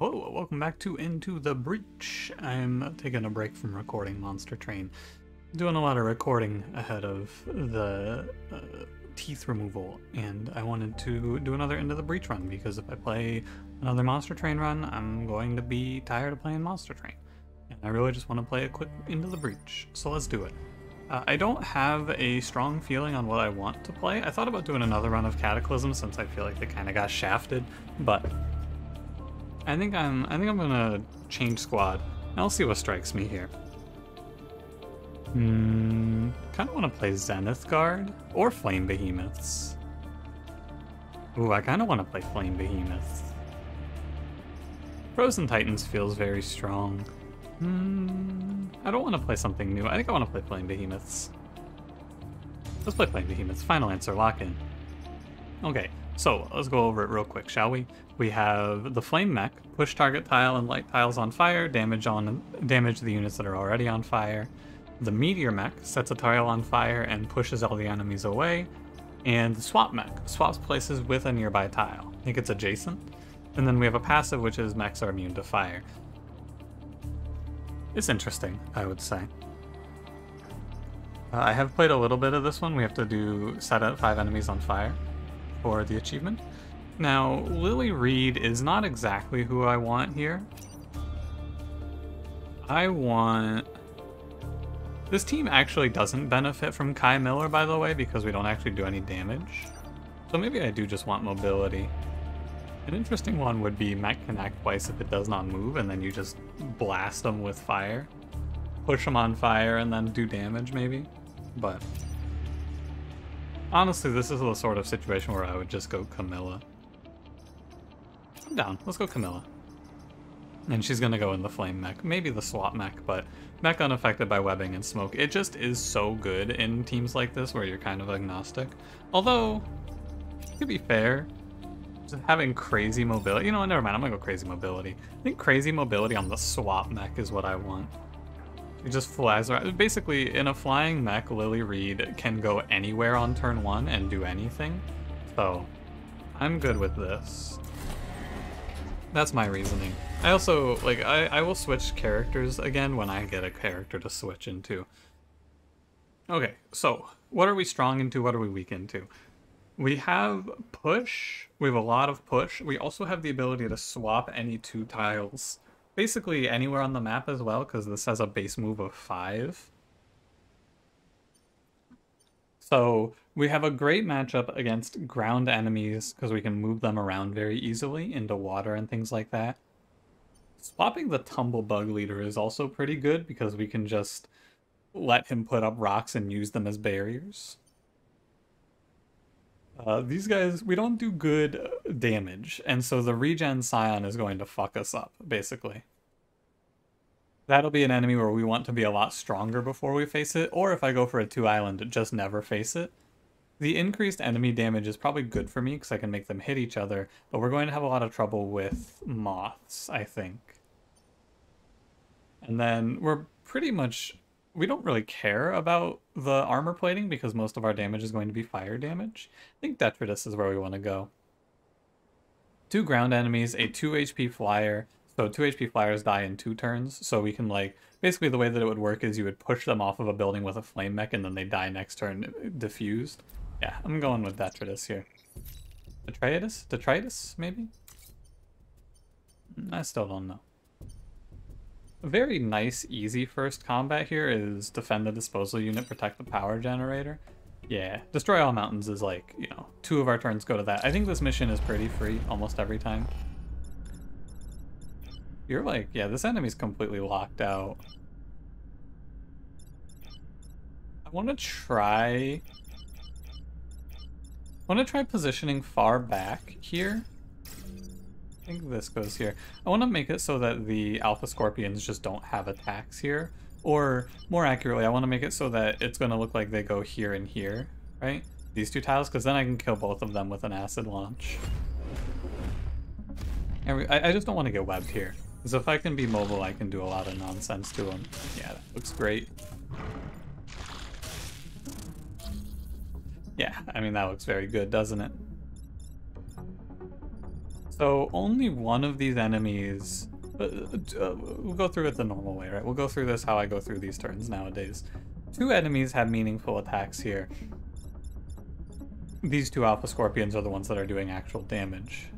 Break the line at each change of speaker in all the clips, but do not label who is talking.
Hello, welcome back to Into the Breach. I'm taking a break from recording Monster Train. Doing a lot of recording ahead of the teeth removal, and I wanted to do another Into the Breach run because if I play another Monster Train run, I'm going to be tired of playing Monster Train. And I really just want to play a quick Into the Breach, so let's do it. I don't have a strong feeling on what I want to play. I thought about doing another run of Cataclysm since I feel like they kind of got shafted, but I think I'm gonna change squad. I'll see what strikes me here. Kind of want to play Zenith Guard or Flame Behemoths. Ooh, I kind of want to play Flame Behemoths. Frozen Titans feels very strong. I don't want to play something new. I think I want to play Flame Behemoths. Let's play Flame Behemoths. Final answer, lock in. Okay, so let's go over it real quick, shall we? We have the Flame Mech, push target tile and light tiles on fire, damage the units that are already on fire. The Meteor Mech sets a tile on fire and pushes all the enemies away. And the Swap Mech swaps places with a nearby tile. I think it's adjacent. And then we have a passive, which is mechs are immune to fire. It's interesting, I would say. I have played a little bit of this one. We have to set 5 enemies on fire for the achievement. Now, Lily Reed is not exactly who I want here. This team actually doesn't benefit from Kai Miller, by the way, because we don't actually do any damage. So maybe I do just want mobility. An interesting one would be Mech Connect twice if it does not move, and then you just blast them with fire. Push them on fire and then do damage, maybe. But honestly, this is the sort of situation where I would just go Camilla. I'm down. Let's go Camilla. And she's gonna go in the Flame Mech. Maybe the Swap Mech, but Mech unaffected by webbing and smoke. It just is so good in teams like this where you're kind of agnostic. Although, to be fair, just having crazy mobility... You know what, never mind. I'm gonna go crazy mobility. I think crazy mobility on the Swap Mech is what I want. It just flies around. Basically, in a flying mech, Lily Reed can go anywhere on turn 1 and do anything. So, I'm good with this. That's my reasoning. I also, like, I will switch characters again when I get a character to switch into. Okay, so, what are we strong into? What are we weak into? We have push. We have a lot of push. We also have the ability to swap any 2 tiles. Basically anywhere on the map as well, because this has a base move of 5. So we have a great matchup against ground enemies because we can move them around very easily into water and things like that. Swapping the Tumblebug leader is also pretty good because we can just let him put up rocks and use them as barriers. These guys, we don't do good damage, and so the regen Scion is going to fuck us up, basically. That'll be an enemy where we want to be a lot stronger before we face it, or if I go for a 2-island, just never face it. The increased enemy damage is probably good for me because I can make them hit each other, but we're going to have a lot of trouble with moths, I think. And then we're pretty much... We don't really care about the armor plating because most of our damage is going to be fire damage. I think Detritus is where we want to go. 2 ground enemies, a 2 HP flyer. So 2 HP flyers die in 2 turns. So we can, like, basically the way that it would work is you would push them off of a building with a flame mech and then they die next turn diffused. Yeah, I'm going with Detritus here. Detritus? Detritus, maybe? I still don't know. A very nice, easy first combat here is defend the disposal unit, protect the power generator. Yeah, destroy all mountains is like, 2 of our turns go to that. I think this mission is pretty free almost every time. You're like, yeah, this enemy's completely locked out. I want to try positioning far back here. I think this goes here. I want to make it so that the Alpha Scorpions just don't have attacks here. Or, more accurately, I want to make it so that it's going to look like they go here and here, right? These 2 tiles, because then I can kill both of them with an acid launch. And I just don't want to get webbed here. Because if I can be mobile, I can do a lot of nonsense to them. Yeah, that looks great. Yeah, I mean, that looks very good, doesn't it? So only one of these enemies... we'll go through it the normal way, right? We'll go through this how I go through these turns nowadays. 2 enemies have meaningful attacks here. These 2 Alpha Scorpions are the ones that are doing actual damage.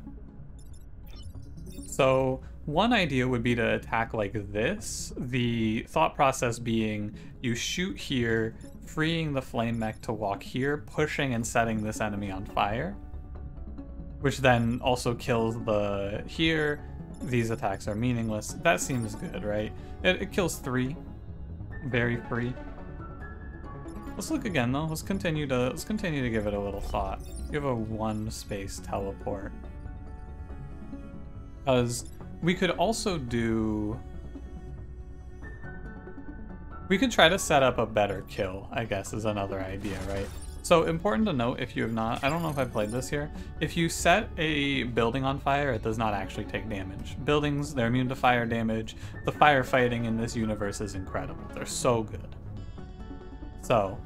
So one idea would be to attack like this. The thought process being you shoot here, freeing the flame mech to walk here, pushing and setting this enemy on fire, which then also kills the here. These attacks are meaningless. That seems good, right? It kills 3. Very free. Let's look again though. Let's continue to give it a little thought. You have a 1 space teleport. Because we could also do... We could try to set up a better kill, I guess, is another idea, right? So important to note, if you have not, I don't know if I played this here, if you set a building on fire, it does not actually take damage. Buildings, they're immune to fire damage. The firefighting in this universe is incredible. They're so good. So,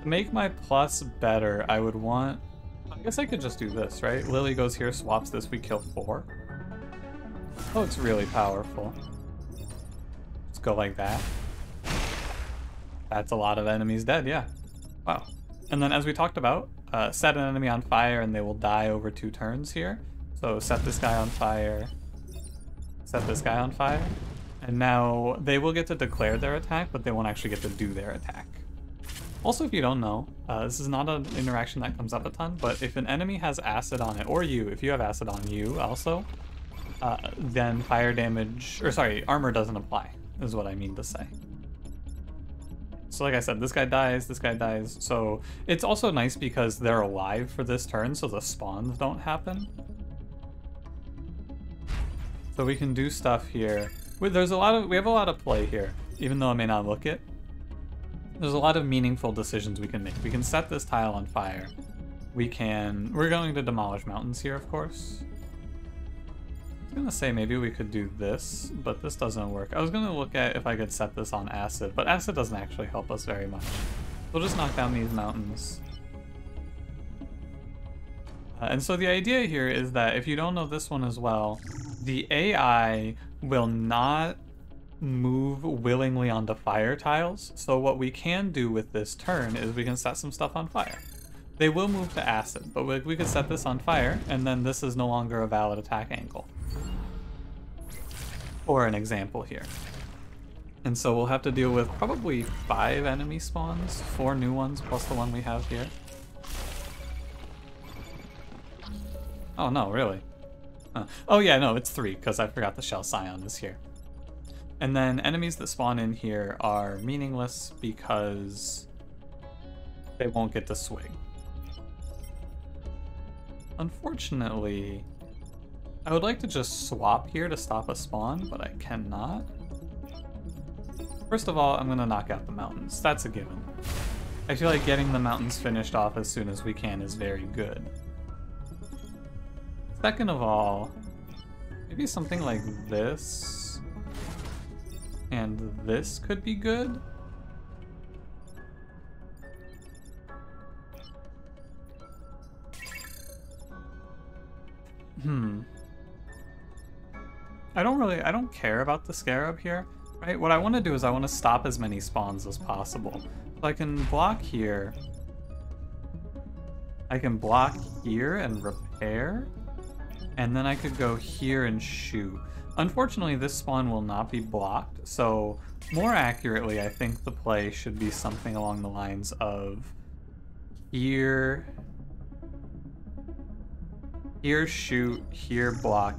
to make my plus better, I would want... I guess I could just do this, right? Lily goes here, swaps this, we kill 4. Oh, it's really powerful. Just go like that. That's a lot of enemies dead, yeah. Wow. And then as we talked about, set an enemy on fire and they will die over 2 turns here. So set this guy on fire, set this guy on fire, and now they will get to declare their attack, but they won't actually get to do their attack. Also, if you don't know, this is not an interaction that comes up a ton, but if an enemy has acid on it, or you, if you have acid on you also, then fire damage, or sorry, armor doesn't apply, is what I mean to say. So like I said, this guy dies, so it's also nice because they're alive for this turn, so the spawns don't happen. So we can do stuff here. We have a lot of play here, even though I may not look it. There's a lot of meaningful decisions we can make. We can set this tile on fire. We're going to demolish mountains here, of course. I was gonna say maybe we could do this, but this doesn't work. I was gonna look at if I could set this on acid, but acid doesn't actually help us very much. We'll just knock down these mountains. And so the idea here is that if you don't know this one as well, the AI will not move willingly onto fire tiles. So what we can do with this turn is we can set some stuff on fire. They will move to acid, but we could set this on fire, and then this is no longer a valid attack angle. For an example here. And so we'll have to deal with probably 5 enemy spawns, 4 new ones, plus the one we have here. Oh no, really? Oh yeah, no, it's 3, because I forgot the Shell Scion is here. And then enemies that spawn in here are meaningless because they won't get to swing. Unfortunately, I would like to just swap here to stop a spawn, but I cannot. First of all, I'm going to knock out the mountains. That's a given. I feel like getting the mountains finished off as soon as we can is very good. Second of all, maybe something like this. And this could be good. I don't care about the scarab here, right? What I want to do is I want to stop as many spawns as possible. So I can block here. I can block here and repair. And then I could go here and shoot. Unfortunately, this spawn will not be blocked, so more accurately, I think the play should be something along the lines of here shoot, here block,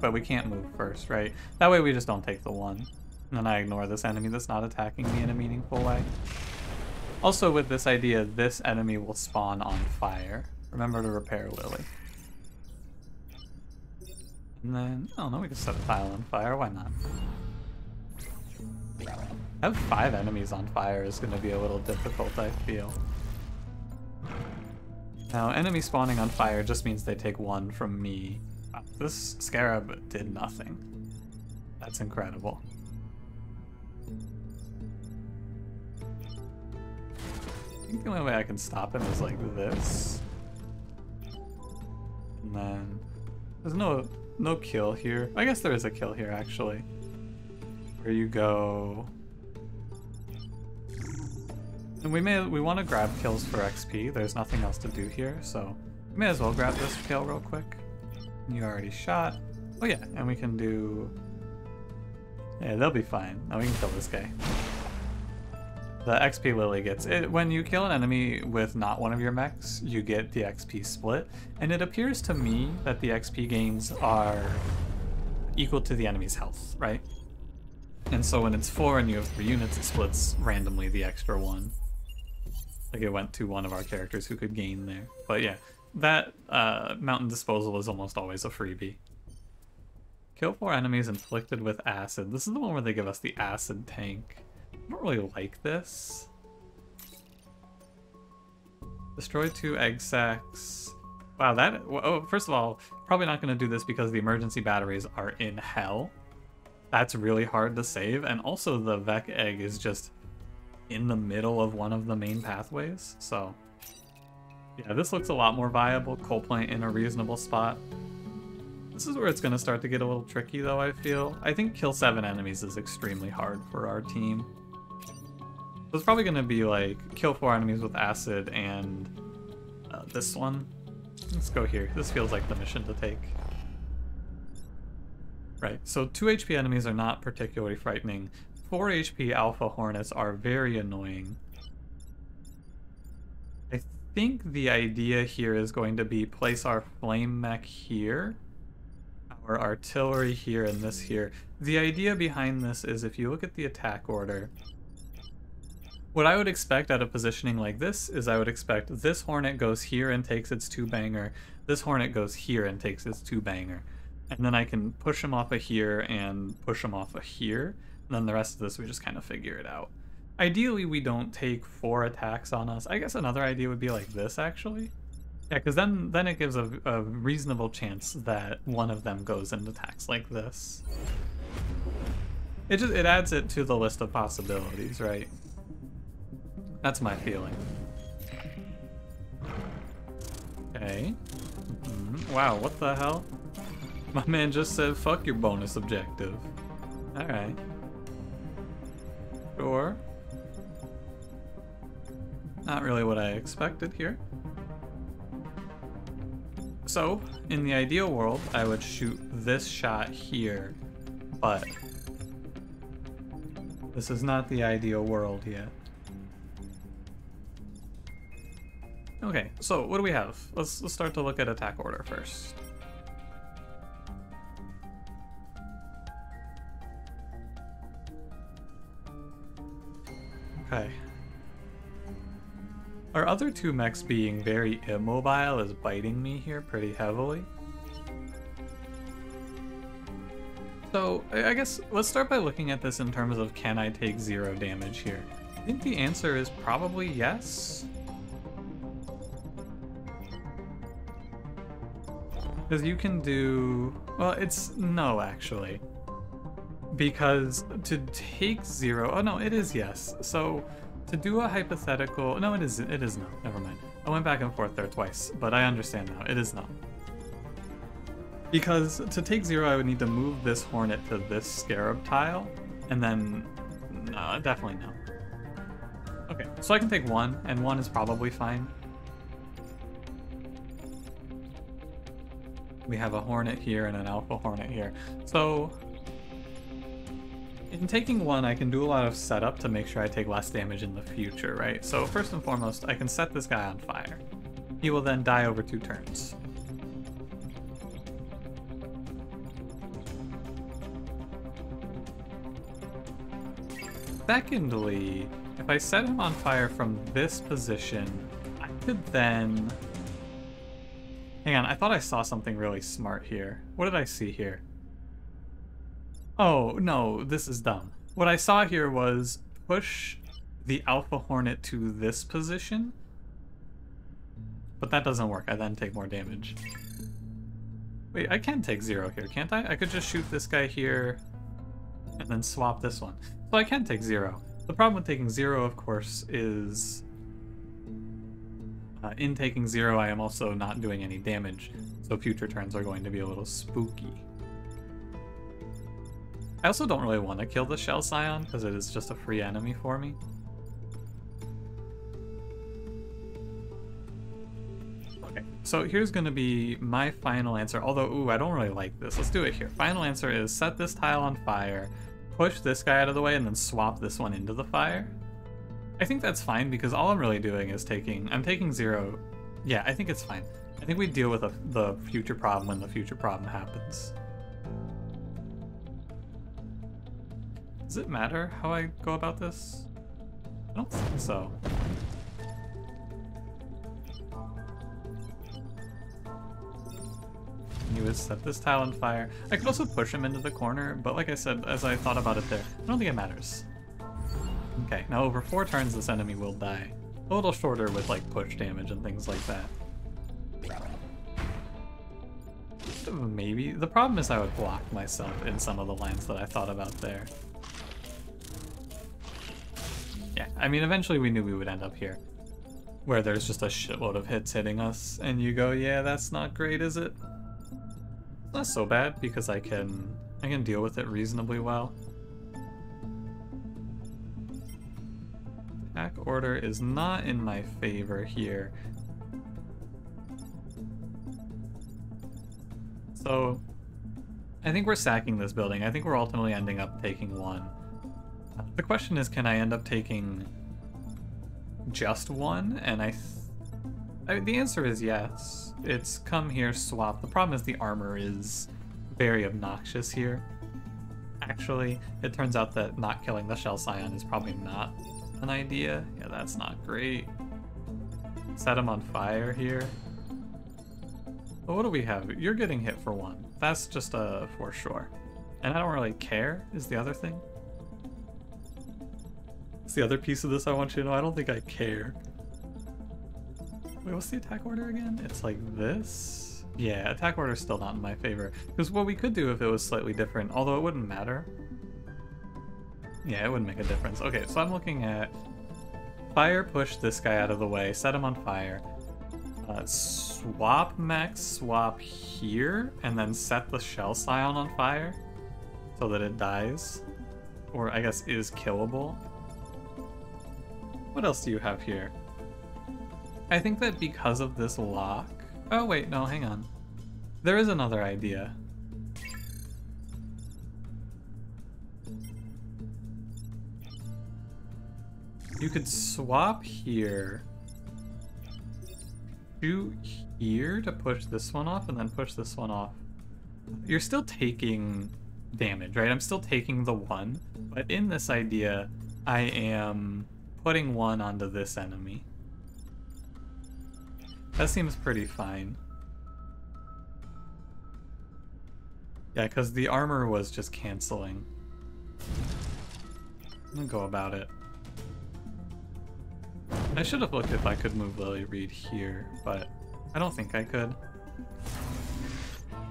but we can't move first, right? That way we just don't take the 1. And then I ignore this enemy that's not attacking me in a meaningful way. Also, with this idea, this enemy will spawn on fire. Remember to repair Lily. And then, I don't know, we can set a tile on fire, why not? Have 5 enemies on fire is going to be a little difficult, I feel. Now, enemy spawning on fire just means they take 1 from me. Wow, this scarab did nothing. That's incredible. I think the only way I can stop him is like this. And then there's no kill here. I guess there is a kill here actually. Where you go. And we want to grab kills for XP. There's nothing else to do here, so we may as well grab this kill real quick. You already shot. Oh yeah, and we can do. Yeah, they'll be fine. Now we can kill this guy. The XP Lily gets it when you kill an enemy with not one of your mechs, you get the XP split, and it appears to me that the XP gains are equal to the enemy's health, right? And so when it's 4 and you have 3 units, it splits randomly the extra 1. Like it went to one of our characters who could gain there. But yeah, that mountain disposal is almost always a freebie. Kill 4 enemies inflicted with acid. This is the one where they give us the acid tank. I don't really like this. Destroy 2 egg sacs. Wow, that... Oh, first of all, probably not going to do this because the emergency batteries are in hell. That's really hard to save. And also the Vec egg is just in the middle of one of the main pathways. So, yeah, this looks a lot more viable. Coal plant in a reasonable spot. This is where it's going to start to get a little tricky, though, I feel. I think kill 7 enemies is extremely hard for our team. So it's probably going to be like kill 4 enemies with acid and this one. Let's go here. This feels like the mission to take. Right, so 2 HP enemies are not particularly frightening. 4 HP Alpha Hornets are very annoying. I think the idea here is going to be place our flame mech here, our artillery here, and this here. The idea behind this is if you look at the attack order, what I would expect out of positioning like this is I would expect this Hornet goes here and takes its 2-banger, this Hornet goes here and takes its 2-banger. And then I can push him off of here and push him off of here. And then the rest of this, we just kind of figure it out. Ideally, we don't take 4 attacks on us. I guess another idea would be like this, actually. Yeah, because then it gives a reasonable chance that one of them goes and attacks like this. It adds it to the list of possibilities, right? That's my feeling. Okay. Wow, what the hell? My man just said, fuck your bonus objective. Alright. Sure. Not really what I expected here. So, in the ideal world, I would shoot this shot here, but this is not the ideal world yet. Okay, so what do we have? Let's start to look at attack order first. Okay. Our other 2 mechs being very immobile is biting me here pretty heavily. So, I guess let's start by looking at this in terms of can I take 0 damage here? I think the answer is probably yes. Because you can do... Well, it's no, actually. Because to take 0... Oh, no, it is yes. So, to do a hypothetical... No, it is no. Never mind. I went back and forth there twice, but I understand now. It is no. Because to take 0, I would need to move this Hornet to this Scarab tile, and then... No, definitely no. Okay, so I can take 1, and 1 is probably fine. We have a Hornet here and an Alpha Hornet here. So, in taking 1, I can do a lot of setup to make sure I take less damage in the future, right? So first and foremost, I can set this guy on fire. He will then die over 2 turns. Secondly, if I set him on fire from this position, I could then... Hang on, I thought I saw something really smart here. What did I see here? Oh, no, this is dumb. What I saw here was push the Alpha Hornet to this position. But that doesn't work. I then take more damage. Wait, I can take 0 here, can't I? I could just shoot this guy here and then swap this one. So I can take 0. The problem with taking 0, of course, is... In taking 0, I am also not doing any damage, so future turns are going to be a little spooky. I also don't really want to kill the Shell Scion, because it is just a free enemy for me. Okay, so here's going to be my final answer, although, ooh, I don't really like this. Let's do it here. Final answer is set this tile on fire, push this guy out of the way, and then swap this one into the fire. I think that's fine, because all I'm really doing is I'm taking 0. Yeah, I think it's fine. I think we deal with the future problem when the future problem happens. Does it matter how I go about this? I don't think so. You would set this tile on fire. I could also push him into the corner, but like I said, as I thought about it there, I don't think it matters. Okay, now over 4 turns this enemy will die. A little shorter with like push damage and things like that. Maybe. The problem is I would block myself in some of the lines that I thought about there. Yeah, I mean, eventually we knew we would end up here, where there's just a shitload of hits hitting us, and you go, yeah, that's not great, is it? It's not so bad, because I can deal with it reasonably well. Attack order is not in my favor here. So, I think we're sacking this building. I think we're ultimately ending up taking 1. The question is, can I end up taking just 1? And the answer is yes. It's come here, swap. The problem is the armor is very obnoxious here. Actually, it turns out that not killing the Shell Scion is probably not an idea. Yeah, that's not great. Set him on fire here. But what do we have? You're getting hit for 1. That's just for sure. And I don't really care, is the other thing. It's the other piece of this I want you to know. I don't think I care. Wait, what's the attack order again? It's like this? Yeah, attack order is still not in my favor. Because what we could do if it was slightly different, although it wouldn't matter. Yeah, it wouldn't make a difference. Okay, so I'm looking at fire, push this guy out of the way, set him on fire. Swap max swap here, and then set the Shell Scion on fire so that it dies. Or I guess is killable. What else do you have here? I think that because of this lock... Oh wait, no, hang on. There is another idea. You could swap here. Shoot here to push this one off and then push this one off. You're still taking damage, right? I'm still taking the 1, but in this idea, I am putting 1 onto this enemy. That seems pretty fine. Yeah, because the armor was just canceling. I'm gonna go about it. I should have looked if I could move Lily Reed here, but I don't think I could.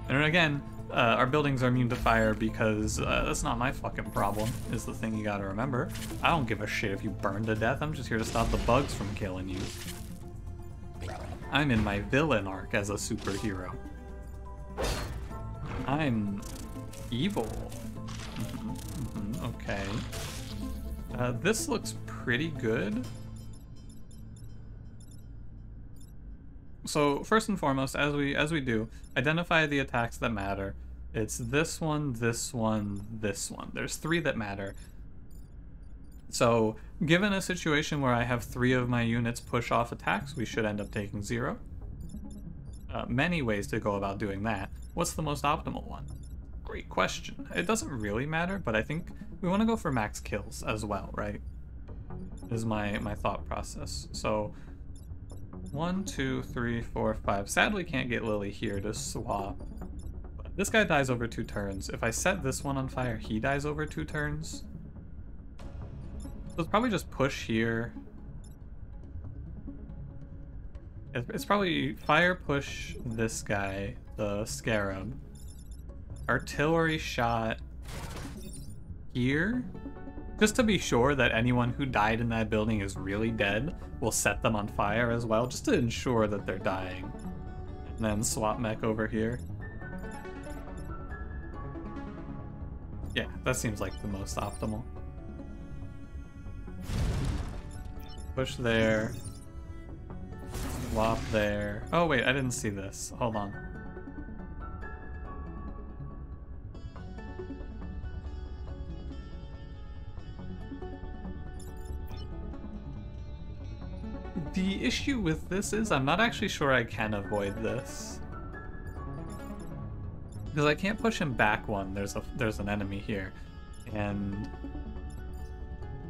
And again, our buildings are immune to fire because that's not my fucking problem, is the thing you gotta remember. I don't give a shit if you burn to death, I'm just here to stop the bugs from killing you. I'm in my villain arc as a superhero. I'm evil. Okay. This looks pretty good. So first and foremost, as we do, identify the attacks that matter. It's this one, this one, this one. There's 3 that matter. So given a situation where I have 3 of my units push off attacks, we should end up taking 0. Many ways to go about doing that. What's the most optimal one? Great question. It doesn't really matter, but I think we want to go for max kills as well, right? Is my thought process. So 1, 2, 3, 4, 5. Sadly can't get Lily here to swap. But this guy dies over 2 turns. If I set this one on fire, he dies over 2 turns. So it's probably just push here. It's probably fire push this guy, the Scarab. Artillery shot here. Just to be sure that anyone who died in that building is really dead, we'll set them on fire as well, just to ensure that they're dying. And then swap mech over here. Yeah, that seems like the most optimal. Push there. Swap there. Oh wait, I didn't see this. Hold on. The issue with this is I'm not actually sure I can avoid this. Because I can't push him back one. There's an enemy here. And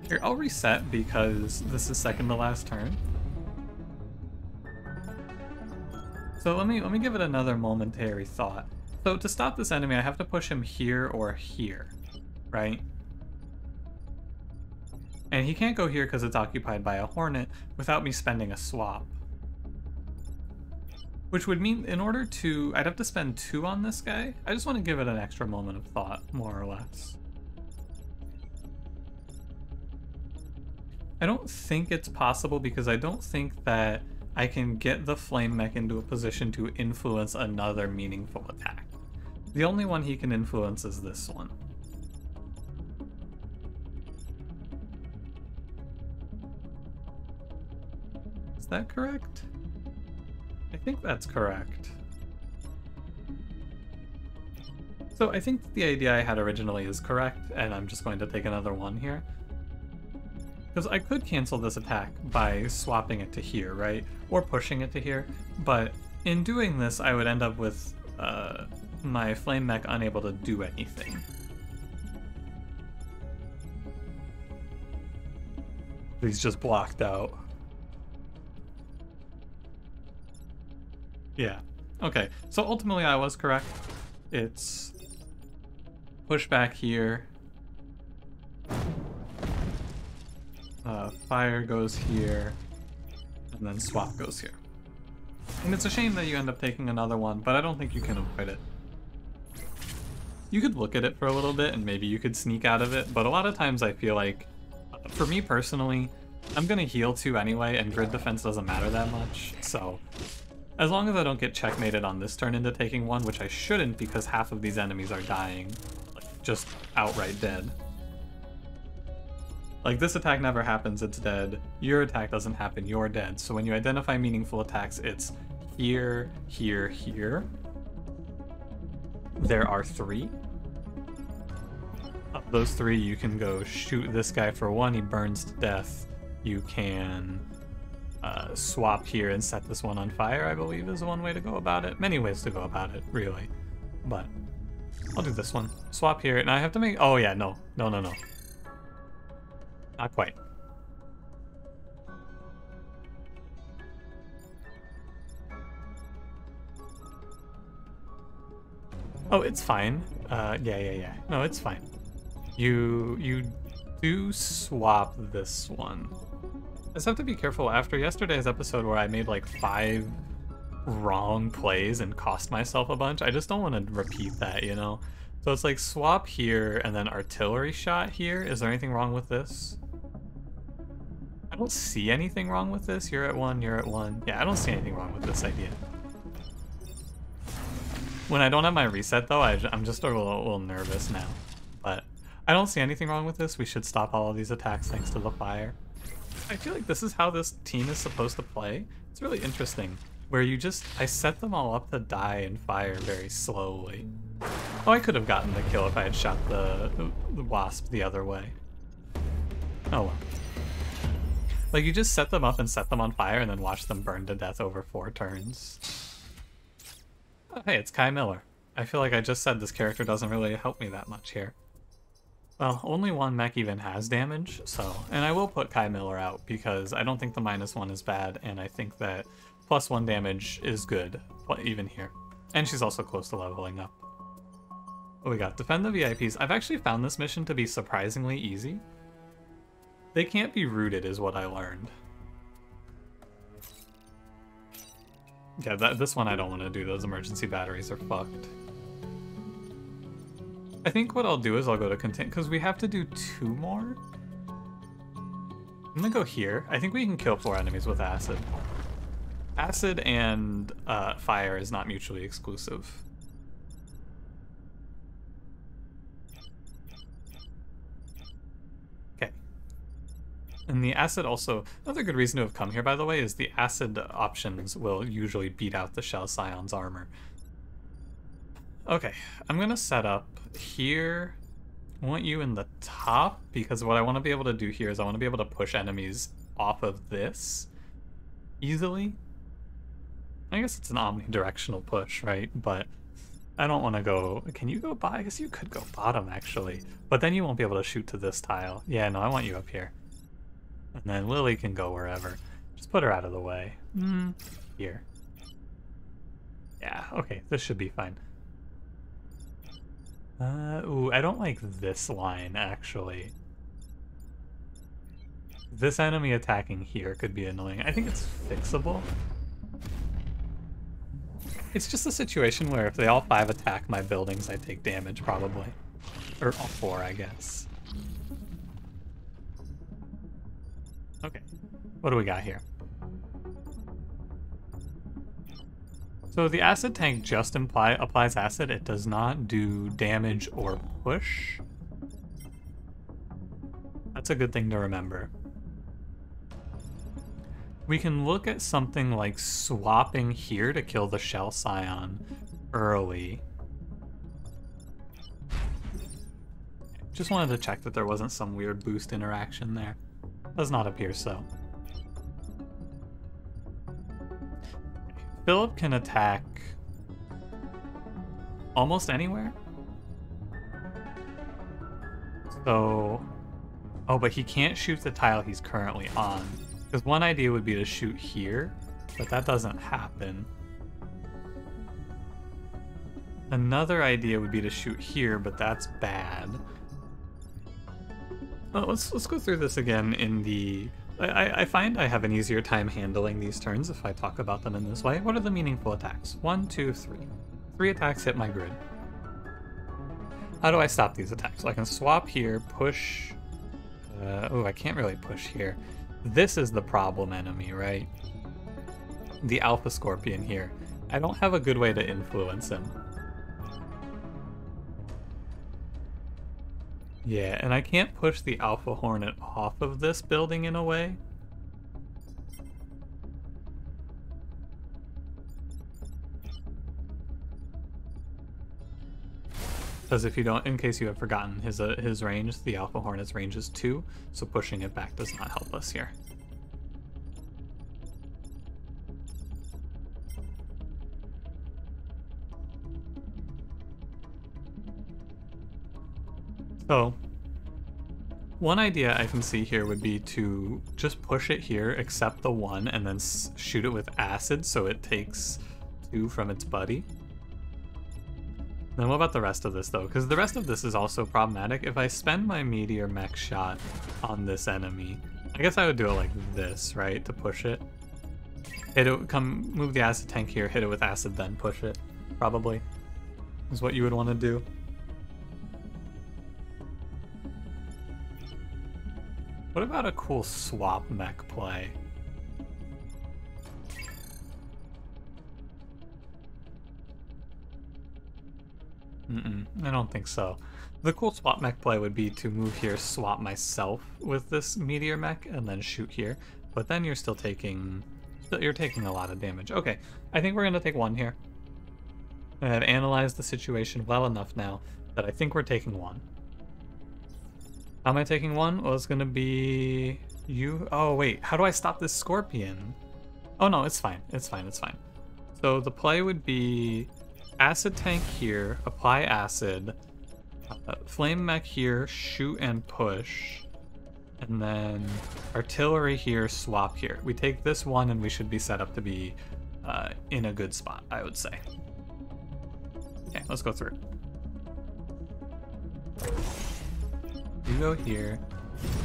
here, I'll reset because this is second to last turn. So let me give it another momentary thought. So to stop this enemy, I have to push him here or here, right? And he can't go here because it's occupied by a hornet without me spending a swap. Which would mean in order to... I'd have to spend 2 on this guy. I just want to give it an extra moment of thought, more or less. I don't think it's possible because I don't think that I can get the flame mech into a position to influence another meaningful attack. The only one he can influence is this one. Is that correct? I think that's correct. So I think the idea I had originally is correct, and I'm just going to take another one here. Because I could cancel this attack by swapping it to here, right? Or pushing it to here, but in doing this I would end up with my flame mech unable to do anything. He's just blocked out. Yeah. Okay, so ultimately I was correct. It's push back here. Fire goes here, and then swap goes here. And it's a shame that you end up taking another one, but I don't think you can avoid it. You could look at it for a little bit and maybe you could sneak out of it, but a lot of times I feel like, for me personally, I'm gonna heal 2 anyway, and grid defense doesn't matter that much, so as long as I don't get checkmated on this turn into taking 1, which I shouldn't because half of these enemies are dying, like, just outright dead. Like, this attack never happens, it's dead. Your attack doesn't happen, you're dead. So when you identify meaningful attacks, it's here, here, here. There are 3. Of those 3, you can go shoot this guy for 1, he burns to death. You can swap here and set this one on fire, I believe is one way to go about it. Many ways to go about it, really. But I'll do this one. Swap here, and I have to make... Oh yeah, no. No, no, no. Not quite. Oh, it's fine. Yeah. No, it's fine. You do swap this one. I just have to be careful after yesterday's episode where I made like 5 wrong plays and cost myself a bunch. I just don't want to repeat that, you know? So it's like swap here and then artillery shot here. Is there anything wrong with this? I don't see anything wrong with this. You're at 1, you're at 1. Yeah, I don't see anything wrong with this idea. When I don't have my reset though, I'm just a little nervous now. But I don't see anything wrong with this. We should stop all of these attacks thanks to the fire. I feel like this is how this team is supposed to play. It's really interesting. Where you just, I set them all up to die and fire very slowly. Oh, I could have gotten the kill if I had shot the wasp the other way. Oh well. Like, you just set them up and set them on fire and then watch them burn to death over 4 turns. Oh, hey, it's Kai Miller. I feel like I just said this character doesn't really help me that much here. Well, only 1 mech even has damage, so... And I will put Kai Miller out because I don't think the -1 is bad, and I think that +1 damage is good, even here. And she's also close to leveling up. What we got? Defend the VIPs. I've actually found this mission to be surprisingly easy. They can't be rooted is what I learned. Yeah, this one I don't want to do. Those emergency batteries are fucked. I think what I'll do is I'll go to contain, because we have to do 2 more. I'm gonna go here. I think we can kill 4 enemies with acid. Acid and fire is not mutually exclusive. Okay. And the acid also, another good reason to have come here, by the way, is the acid options will usually beat out the Shell Scion's armor. Okay, I'm gonna set up here. I want you in the top, because what I want to be able to do here is I want to be able to push enemies off of this easily. I guess it's an omnidirectional push, right? But I don't want to go... Can you go by? I guess you could go bottom, actually. But then you won't be able to shoot to this tile. Yeah, no, I want you up here. And then Lily can go wherever. Just put her out of the way. Here. Yeah, okay, this should be fine. Ooh, I don't like this line, actually. This enemy attacking here could be annoying. I think it's fixable. It's just a situation where if they all 5 attack my buildings, I take damage, probably. Or all 4, I guess. Okay, what do we got here? So the acid tank just applies acid. It does not do damage or push. That's a good thing to remember. We can look at something like swapping here to kill the Shell Scion early. Just wanted to check that there wasn't some weird boost interaction there. Does not appear so. Philip can attack almost anywhere. So... Oh, but he can't shoot the tile he's currently on. Because one idea would be to shoot here, but that doesn't happen. Another idea would be to shoot here, but that's bad. Well, let's go through this again in the... I find I have an easier time handling these turns if I talk about them in this way. What are the meaningful attacks? 1, 2, 3. 3 attacks hit my grid. How do I stop these attacks? So I can swap here, push... oh, I can't really push here. This is the problem enemy, right? The Alpha Scorpion here. I don't have a good way to influence him. Yeah, and I can't push the Alpha Hornet off of this building in a way. Because if you don't, in case you have forgotten, his range, the Alpha Hornet's range is 2, so pushing it back does not help us here. So, one idea I can see here would be to just push it here, accept the 1, and then shoot it with acid so it takes 2 from its buddy. Then what about the rest of this, though? Because the rest of this is also problematic. If I spend my Meteor Mech shot on this enemy, I guess I would do it like this, right? To push it. Hit it, move the acid tank here, hit it with acid, then push it. Probably. Is what you would want to do. What about a cool swap mech play? I don't think so. The cool swap mech play would be to move here, swap myself with this meteor mech, and then shoot here. But then you're still taking... You're taking a lot of damage. Okay, I think we're going to take 1 here. I've analyzed the situation well enough now that I think we're taking 1. How am I taking 1? Well, it's going to be... you... Oh, wait. How do I stop this scorpion? Oh, no, it's fine. It's fine. It's fine. So the play would be... acid tank here, apply acid, flame mech here, shoot and push, and then artillery here, swap here. We take this 1 and we should be set up to be in a good spot, I would say. Okay, let's go through. You go here,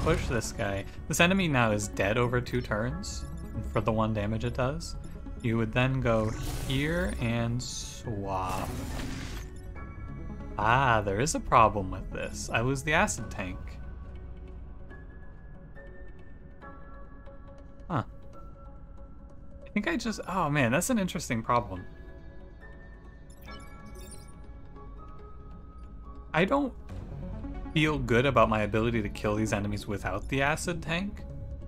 push this guy. This enemy now is dead over 2 turns for the 1 damage it does. You would then go here and swap. Ah, there is a problem with this. I lose the acid tank. think I just... Oh man, that's an interesting problem. I don't feel good about my ability to kill these enemies without the acid tank.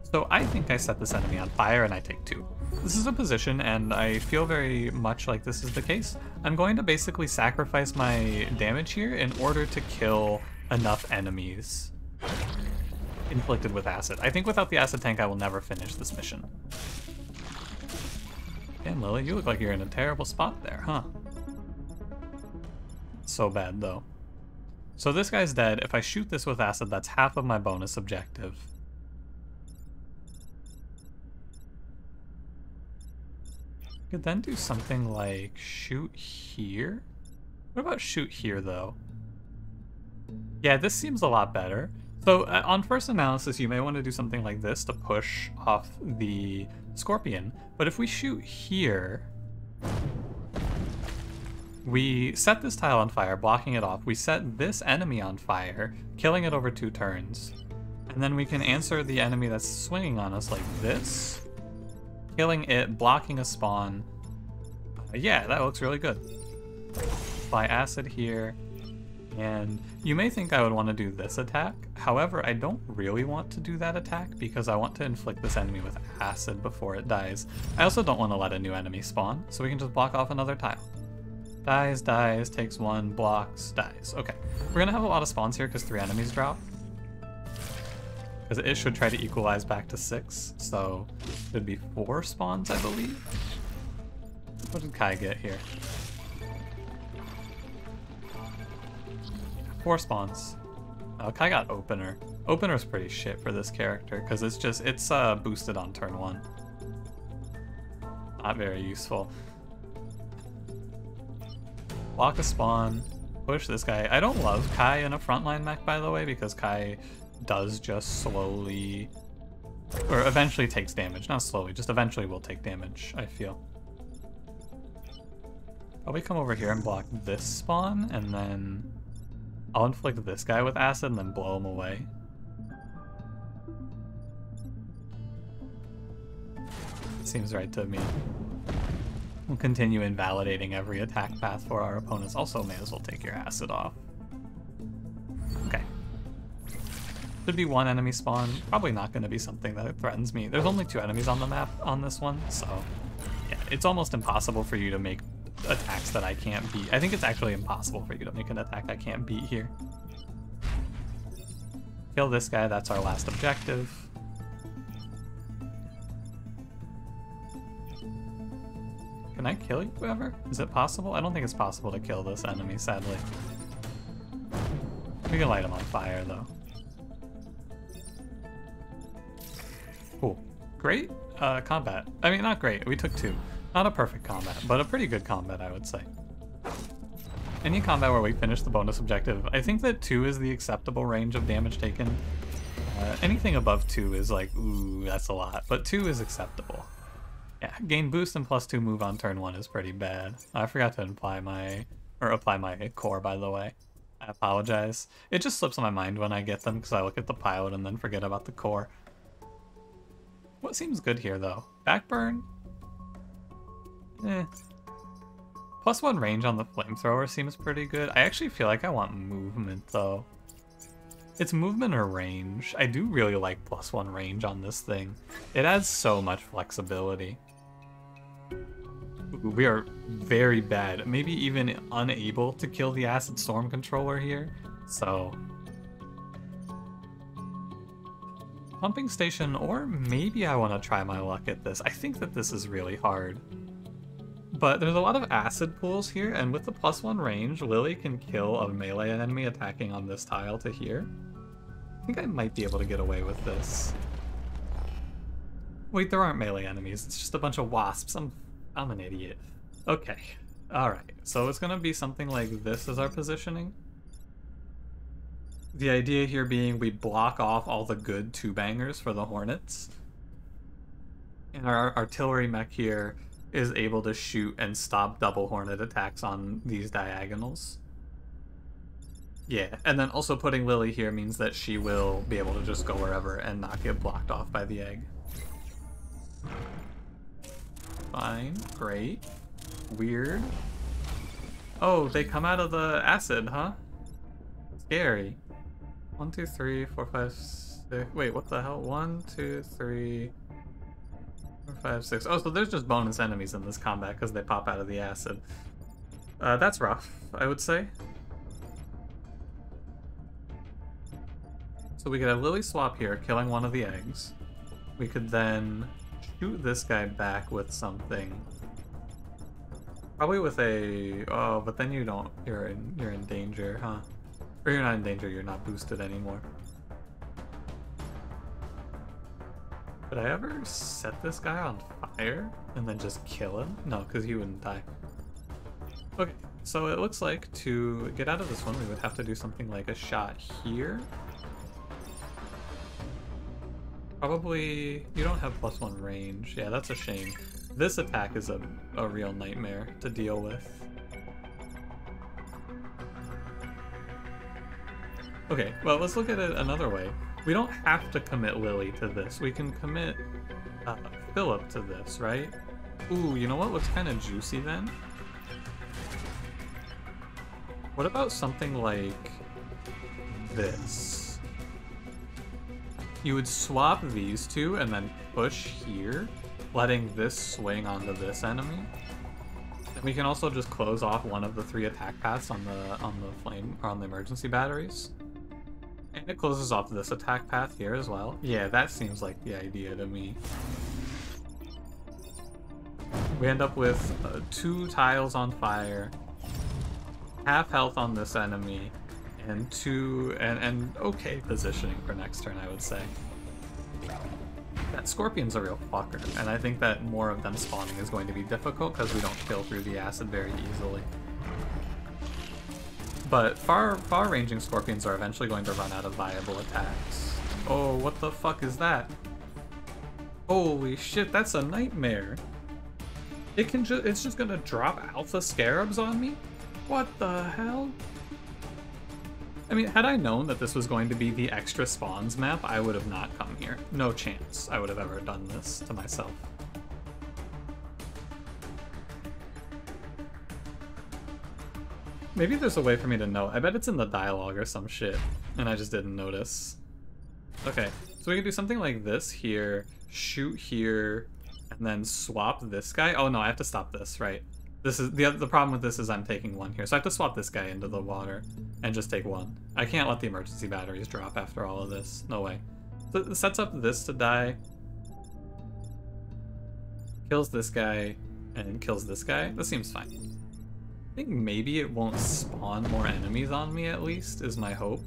So I think I set this enemy on fire and I take 2. This is a position and I feel very much like this is the case. I'm going to basically sacrifice my damage here in order to kill enough enemies inflicted with acid. I think without the acid tank I will never finish this mission. Damn, Lily, you look like you're in a terrible spot there, huh? So bad though. So this guy's dead. If I shoot this with acid, that's half of my bonus objective. Could then do something like shoot here? What about shoot here though? Yeah, this seems a lot better. So on first analysis, you may want to do something like this to push off the scorpion. But if we shoot here, we set this tile on fire, blocking it off. We set this enemy on fire, killing it over 2 turns. And then we can answer the enemy that's swinging on us like this, killing it, blocking a spawn. Yeah, that looks really good. Apply acid here. And you may think I would want to do this attack. However, I don't really want to do that attack because I want to inflict this enemy with acid before it dies. I also don't want to let a new enemy spawn, so we can just block off another tile. Dies, dies, takes 1, blocks, dies. Okay, we're gonna have a lot of spawns here because 3 enemies drop. Because it should try to equalize back to 6, so it should be 4 spawns, I believe. What did Kai get here? 4 spawns. Oh, Kai got opener. Opener's pretty shit for this character because it's boosted on turn 1. Not very useful. Block a spawn, push this guy. I don't love Kai in a frontline mech, by the way, because Kai does just slowly, or eventually takes damage. Not slowly, just eventually will take damage, I feel. Probably come over here and block this spawn, and then I'll inflict this guy with acid and then blow him away. Seems right to me. We'll continue invalidating every attack path for our opponents. Also, may as well take your acid off. Okay. Should be 1 enemy spawn. Probably not going to be something that threatens me. There's only 2 enemies on the map on this one, so yeah, it's almost impossible for you to make attacks that I can't beat. I think it's actually impossible for you to make an attack I can't beat here. Kill this guy, that's our last objective. Can I kill you ever? Is it possible? I don't think it's possible to kill this enemy, sadly. We can light him on fire, though. Cool. Great combat. I mean, not great. We took 2. Not a perfect combat, but a pretty good combat, I would say. Any combat where we finish the bonus objective, I think that 2 is the acceptable range of damage taken. Anything above 2 is like, ooh, that's a lot, but 2 is acceptable. Yeah, gain boost and +2 move on turn 1 is pretty bad. I forgot to apply my core, by the way. I apologize. It just slips my mind when I get them because I look at the pilot and then forget about the core. What seems good here, though? Backburn? Eh. +1 range on the flamethrower seems pretty good. I actually feel like I want movement, though. It's movement or range. I do really like +1 range on this thing. It adds so much flexibility. Ooh, we are very bad, maybe even unable to kill the Acid Storm controller here, so... Pumping station, or maybe I want to try my luck at this. I think that this is really hard. But there's a lot of acid pools here, and with the +1 range, Lily can kill a melee enemy attacking on this tile to here. I think I might be able to get away with this. Wait, there aren't melee enemies. It's just a bunch of wasps. I'm an idiot. Okay. Alright, so it's gonna be something like this as our positioning. The idea here being we block off all the good 2-bangers for the Hornets. And our artillery mech here is able to shoot and stop double Hornet attacks on these diagonals. Yeah, and then also putting Lily here means that she will be able to just go wherever and not get blocked off by the egg. Fine. Great. Weird. Oh, they come out of the acid, huh? Scary. 1, 2, 3, 4, 5, 6. Wait, what the hell? 1, 2, 3, 4, 5, 6. Oh, so there's just bonus enemies in this combat because they pop out of the acid. That's rough, I would say. So we could have Lily swap here, killing one of the eggs. We could then shoot this guy back with something. Probably with a... Oh, but then you don't... You're in danger, huh? Or you're not in danger, you're not boosted anymore. Could I ever set this guy on fire and then just kill him? No, because he wouldn't die. Okay, so it looks like to get out of this one, we would have to do something like a shot here. Probably... You don't have +1 range. Yeah, that's a shame. This attack is a real nightmare to deal with. Okay, well, let's look at it another way. We don't have to commit Lily to this. We can commit Philip to this, right? Ooh, you know what looks kind of juicy then? What about something like this? You would swap these two and then push here, letting this swing onto this enemy. And we can also just close off one of the 3 attack paths on the flame or on the emergency batteries. And it closes off this attack path here as well. Yeah, that seems like the idea to me. We end up with 2 tiles on fire, half health on this enemy, and okay positioning for next turn, I would say. That Scorpion's a real fucker, and I think that more of them spawning is going to be difficult because we don't kill through the acid very easily. But far-ranging Scorpions are eventually going to run out of viable attacks. Oh, what the fuck is that? Holy shit, that's a nightmare. It's just gonna drop Alpha Scarabs on me? What the hell? I mean, had I known that this was going to be the extra spawns map, I would have not come here. No chance I would have ever done this to myself. Maybe there's a way for me to know. I bet it's in the dialogue or some shit, and I just didn't notice. Okay, so we can do something like this here, shoot here, and then swap this guy. Oh no, I have to stop this, right? This is the problem with this is I'm taking 1 here, so I have to swap this guy into the water and just take 1. I can't let the emergency batteries drop after all of this. No way. So it sets up this to die, kills this guy, and kills this guy. That seems fine. I think maybe it won't spawn more enemies on me, at least, is my hope.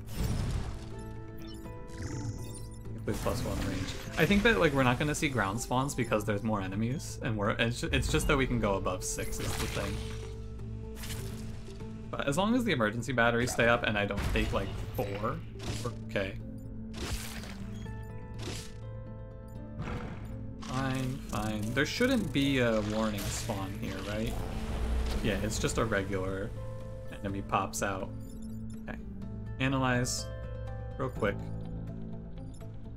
With +1 range. I think that like we're not gonna see ground spawns because there's more enemies, and it's just that we can go above 6 is the thing. But as long as the emergency batteries stay up and I don't take like 4, we're okay. Fine. There shouldn't be a warning spawn here, right? Yeah, it's just a regular enemy pops out. Okay. Analyze real quick.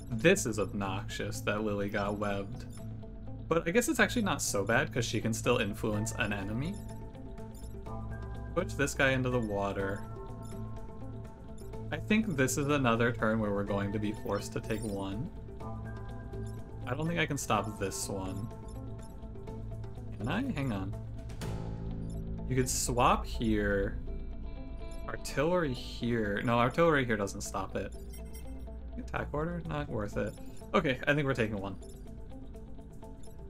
This is obnoxious that Lily got webbed. But I guess it's actually not so bad because she can still influence an enemy. Push this guy into the water. I think this is another turn where we're going to be forced to take 1. I don't think I can stop this one. Can I? Hang on. You could swap here. Artillery here. No, artillery here doesn't stop it. Attack order? Not worth it. Okay, I think we're taking 1.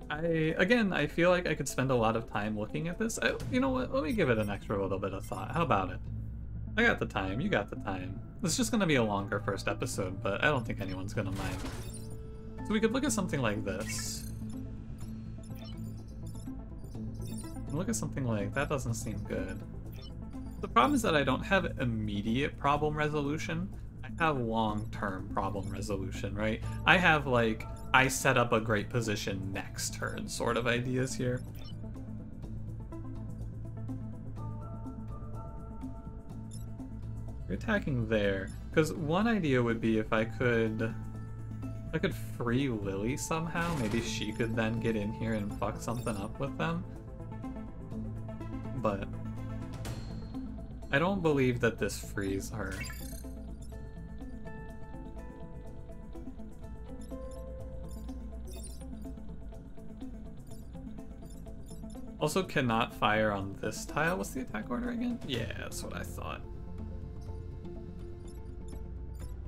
I feel like I could spend a lot of time looking at this. You know what? Let me give it an extra little bit of thought. How about it? I got the time. You got the time. It's just going to be a longer first episode, but I don't think anyone's going to mind. So we could look at something like this. Look at something like that. Doesn't seem good. The problem is that I don't have immediate problem resolution. I have long-term problem resolution, right? I have like, I set up a great position next turn sort of ideas here. You're attacking there. Because one idea would be if I could I could free Lily somehow. Maybe she could then get in here and fuck something up with them. But I don't believe that this frees her. Also cannot fire on this tile. What's the attack order again? Yeah, that's what I thought.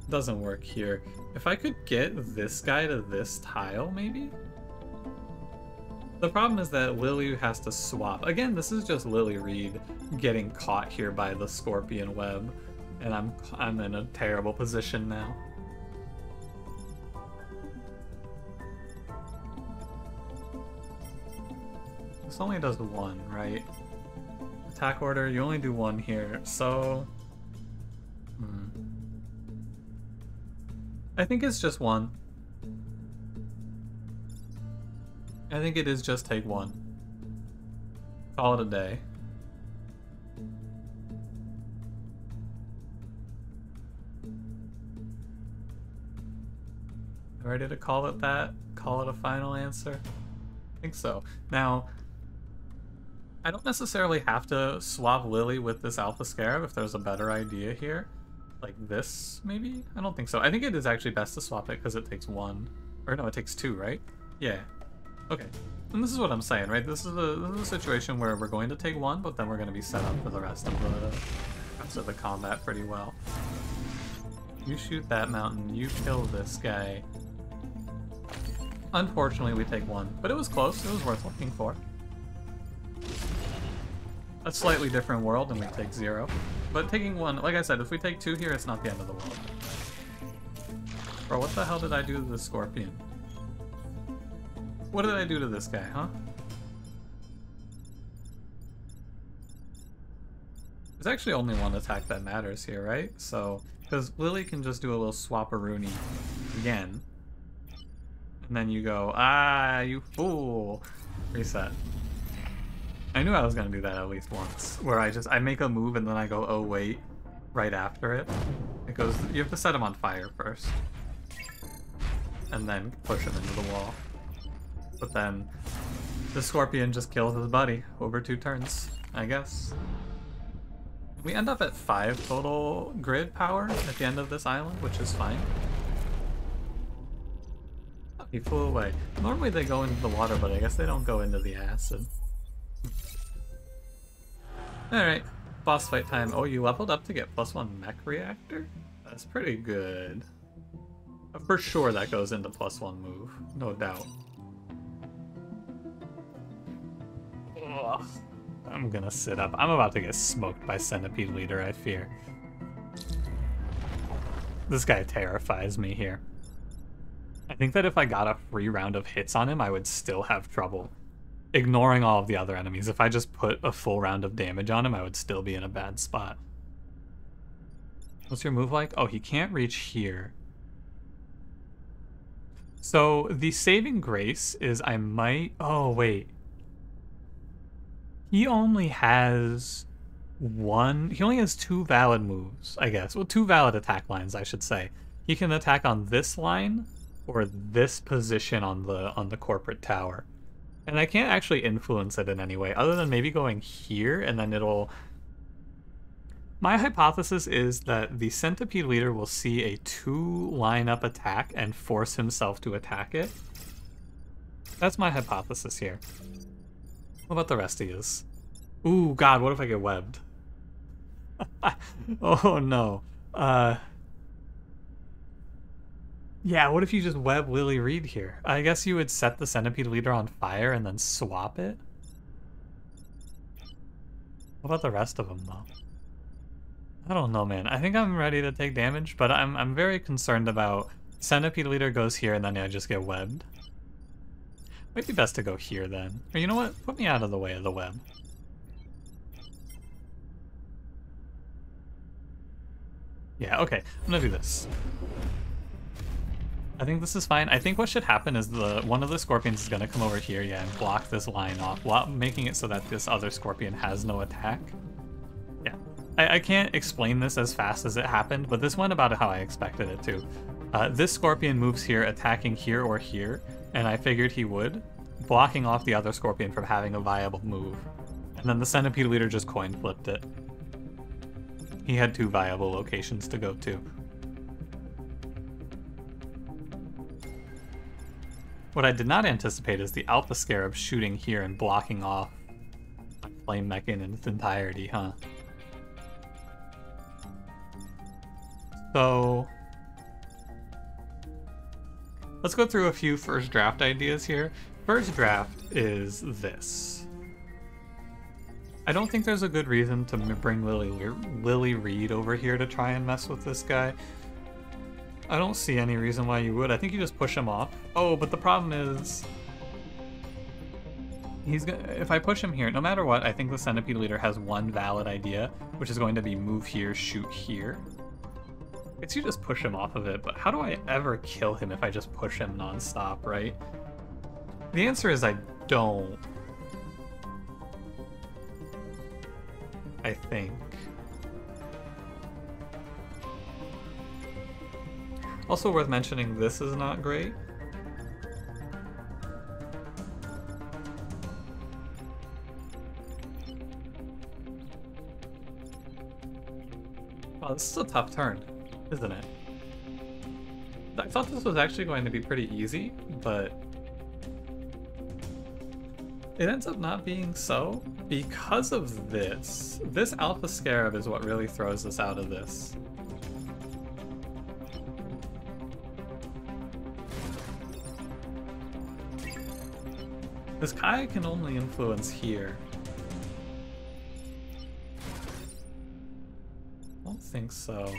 Doesn't work here. If I could get this guy to this tile, maybe? The problem is that Lily has to swap. Again, this is just Lily Reed getting caught here by the scorpion web, and I'm in a terrible position now. This only does one, right? Attack order, you only do one here, so... I think it's just one. I think it is just take one. Call it a day. Ready to call it that? Call it a final answer? I think so. Now, I don't necessarily have to swap Lily with this Alpha Scarab if there's a better idea here. Like this, maybe? I don't think so. I think it is actually best to swap it because it takes one. Or no, it takes two, right? Yeah. Okay. And this is what I'm saying, right? This is a situation where we're going to take one, but then we're going to be set up for the rest of the combat pretty well. You shoot that mountain, you kill this guy. Unfortunately, we take one, but it was close. It was worth looking for. A slightly different world, and we take 0. But taking one, like I said, if we take 2 here, it's not the end of the world. Bro, what the hell did I do to the scorpion? What did I do to this guy, huh? There's actually only one attack that matters here, right? So, because Lily can just do a little swap-a-rooney again. And then you go, ah, you fool. Reset. I knew I was gonna do that at least once, where I make a move and then I go, oh wait, right after it. It goes, you have to set him on fire first. And then push him into the wall. But then the scorpion just kills his buddy over 2 turns, I guess. We end up at 5 total grid power at the end of this island, which is fine. Oh, he flew away. Normally they go into the water, but I guess they don't go into the acid. Alright, boss fight time. Oh, you leveled up to get +1 mech reactor? That's pretty good. For sure that goes into +1 move, no doubt. Ugh. I'm gonna sit up. I'm about to get smoked by Centipede Leader, I fear. This guy terrifies me here. I think that if I got a free round of hits on him, I would still have trouble. Ignoring all of the other enemies, if I just put a full round of damage on him, I would still be in a bad spot. What's your move like? Oh, he can't reach here. So the saving grace is I might... Oh, wait. He only has one... He only has 2 valid moves, I guess. Well, 2 valid attack lines, I should say. He can attack on this line or this position on the corporate tower. And I can't actually influence it in any way, other than maybe going here, and then it'll... My hypothesis is that the Centipede Leader will see a 2 lineup attack and force himself to attack it. That's my hypothesis here. What about the rest of yous? Ooh, God, what if I get webbed? Oh, no. Yeah, what if you just web Lily Reed here? I guess you would set the Centipede Leader on fire and then swap it? What about the rest of them, though? I don't know, man. I think I'm ready to take damage, but I'm very concerned about Centipede Leader goes here and then I just get webbed. Might be best to go here, then. Or you know what? Put me out of the way of the web. Yeah, okay. I'm gonna do this. I think this is fine. I think what should happen is one of the scorpions is gonna come over here, yeah, and block this line off, making it so that this other scorpion has no attack. Yeah. I can't explain this as fast as it happened, but this went about how I expected it to. This Scorpion moves here, attacking here or here, and I figured he would, blocking off the other Scorpion from having a viable move. And then the Centipede leader just coin flipped it. He had 2 viable locations to go to. What I did not anticipate is the Alpha Scarab shooting here and blocking off Flame Mech in its entirety, huh? So let's go through a few first draft ideas here. First draft is this. I don't think there's a good reason to bring Lily Reed over here to try and mess with this guy. I don't see any reason why you would. I think you just push him off. Oh, but the problem is, if I push him here, no matter what, I think the Centipede leader has one valid idea, which is going to be move here, shoot here. It's you just push him off of it, but how do I ever kill him if I just push him nonstop, right? The answer is I don't. I think. Also worth mentioning, this is not great. Wow, this is a tough turn, isn't it? I thought this was actually going to be pretty easy, but it ends up not being so because of this. This Alpha Scarab is what really throws us out of this. This Kai can only influence here. I don't think so.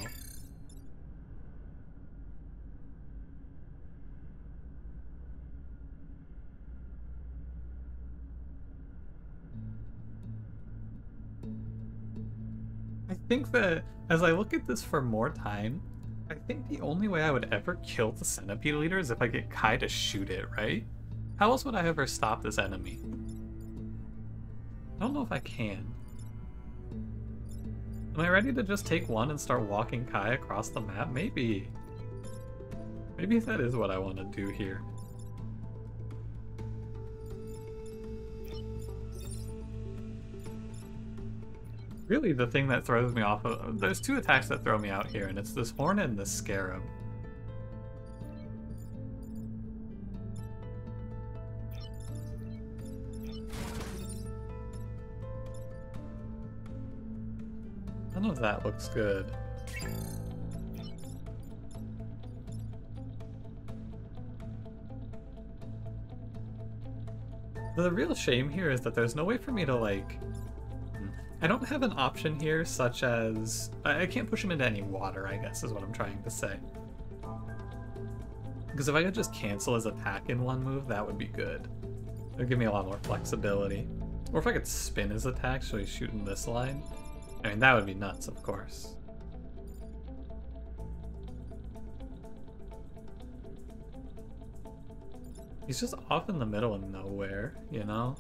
I think that as I look at this for more time, I think the only way I would ever kill the Centipede leader is if I get Kai to shoot it, right? How else would I ever stop this enemy? I don't know if I can. Am I ready to just take one and start walking Kai across the map? Maybe. Maybe that is what I want to do here. Really, the thing that throws me off of... There's 2 attacks that throw me out here, and it's this Horn and this Scarab. None of that looks good. The real shame here is that there's no way for me to, like... I don't have an option here such as... I can't push him into any water, I guess, is what I'm trying to say. Because if I could just cancel his attack in one move, that would be good. It would give me a lot more flexibility. Or if I could spin his attack so he's shooting this line. I mean, that would be nuts, of course. He's just off in the middle of nowhere, you know?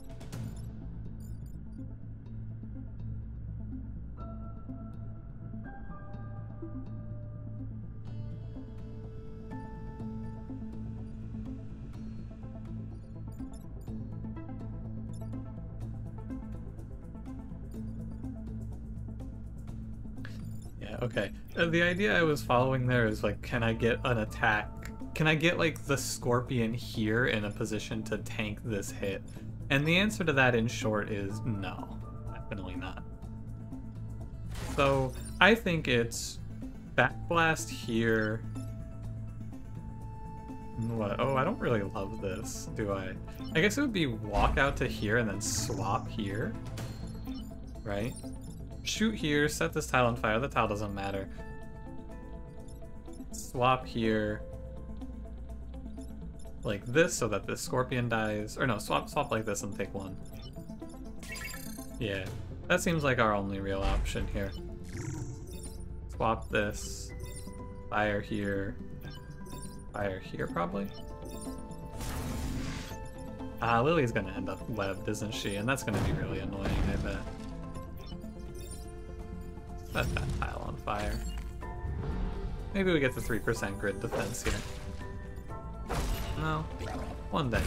Okay, the idea I was following there is like, can I get an attack? Can I get like the Scorpion here in a position to tank this hit? And the answer to that in short is no, definitely not. So I think it's Backblast here. What? Oh, I don't really love this, do I? I guess it would be walk out to here and then swap here, right? Shoot here, set this tile on fire, the tile doesn't matter. Swap here. Like this so that this Scorpion dies. Or no, swap like this and take one. Yeah, that seems like our only real option here. Swap this. Fire here. Fire here probably. Lily's gonna end up webbed, isn't she? And that's gonna be really annoying, I bet. Set that tile on fire. Maybe we get the 3% grid defense here. No. One day.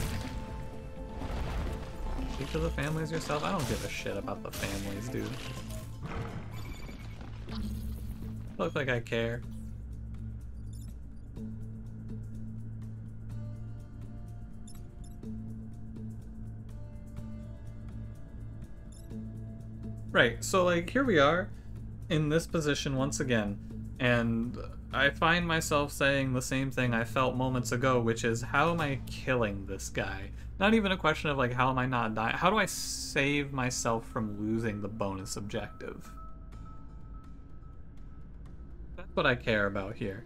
Speak to the families yourself? I don't give a shit about the families, dude. Look like I care. Right, so like here we are in this position once again, and I find myself saying the same thing I felt moments ago, which is, how am I killing this guy? Not even a question of like, how am I not dying? How do I save myself from losing the bonus objective? That's what I care about here.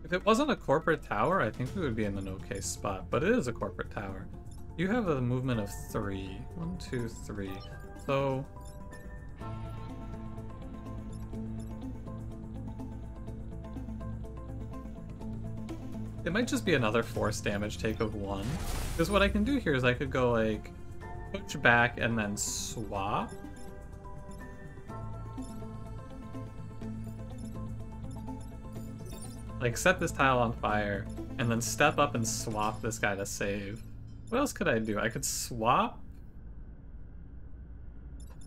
If it wasn't a corporate tower, I think we would be in an okay spot, but it is a corporate tower. You have a movement of 3. 1, 2, 3. So... it might just be another force damage take of 1. Because what I can do here is I could go like, push back and then swap. Like set this tile on fire, and then step up and swap this guy to save. What else could I do? I could swap?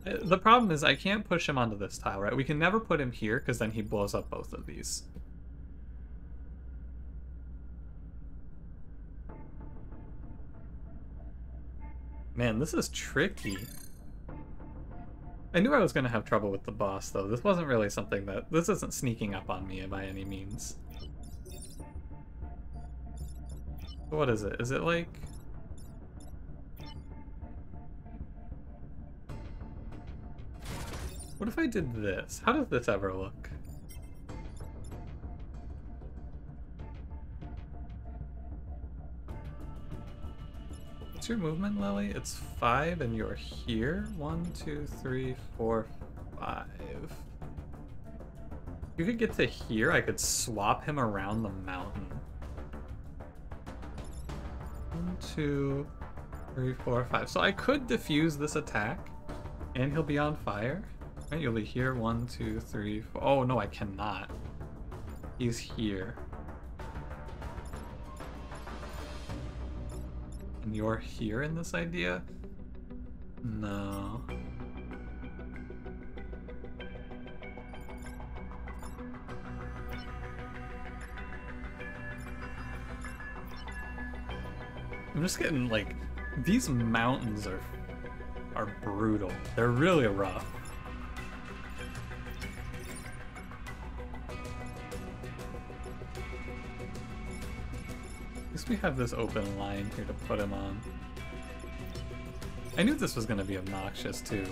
The problem is I can't push him onto this tile, right? We can never put him here, because then he blows up both of these. Man, this is tricky. I knew I was going to have trouble with the boss, though. This wasn't really something that... this isn't sneaking up on me by any means. What is it? Is it like... what if I did this? How does this ever look? What's your movement, Lily? It's 5 and you're here? 1, 2, 3, 4, 5. You could get to here, I could swap him around the mountain. 1, 2, 3, 4, 5. So I could defuse this attack, and he'll be on fire. Right, you'll be here. 1, 2, 3, 4. Oh no, I cannot. He's here. And you're here in this idea? No. I'm just getting like, these mountains are brutal. They're really rough. At least we have this open line here to put him on. I knew this was gonna be obnoxious too.